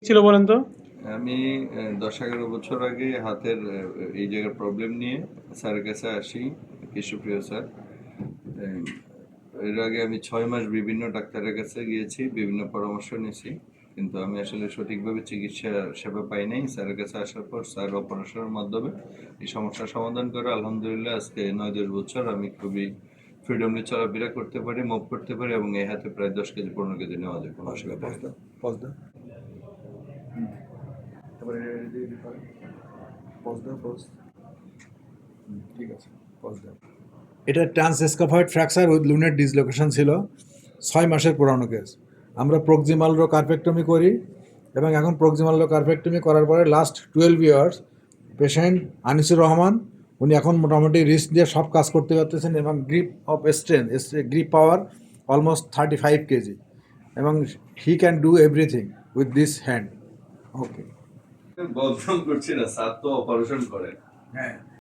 ছিল বলেন তো? আমি ১০-১১ বছর আগে হাতের এই জায়গার প্রবলেম নিয়ে স্যারের কাছে আসি, কেশবপ্রিয় স্যার। এম, এর আগে আমি ৬ মাস বিভিন্ন ডাক্তারের কাছে গিয়েছি, বিভিন্ন পরামর্শ নিয়েছি, কিন্তু আমি আসলে সঠিকভাবে চিকিৎসা সেবা পাই নাই। স্যারের কাছে আসার পর স্যার অপারেশনের মাধ্যমে এই সমস্যার সমাধান করে আলহামদুলিল্লাহ আজকে ৯-১০ বছর আমি খুবই ফ্রিডমলি চলাফেরা করতে পারি, মুভ করতে পারি, এবং এই হাতে প্রায় 10 কেজি 15 কেজি নেওয়া যায়, কোনো অসুবিধা হয় না। পজ দাও। তারপরে পজ দাও, পজ। ঠিক আছে, পজ দাও। এটা ট্রান্সএসকাফয়েড ফ্র্যাকচার উইথ লুনেট ডিসলোকেশন ছিল, ৬ মাসের পুরানো কেস। আমরা প্রক্সিমাল রো কার্পেক্টমি করি, এবং এখন প্রক্সিমাল রো কার্পেক্টমি করার পরে last 12 years patient Anisur Rahman, উনি এখন মোটামুটি রিস্ক দিয়ে সব কাজ করতে পারতেছেন, এবং grip of strength, grip power almost 35 KG, এবং he can do everything with this hand. Okay, বদনাম করছি না, স্যার তো অপারেশন করেন। হ্যাঁ।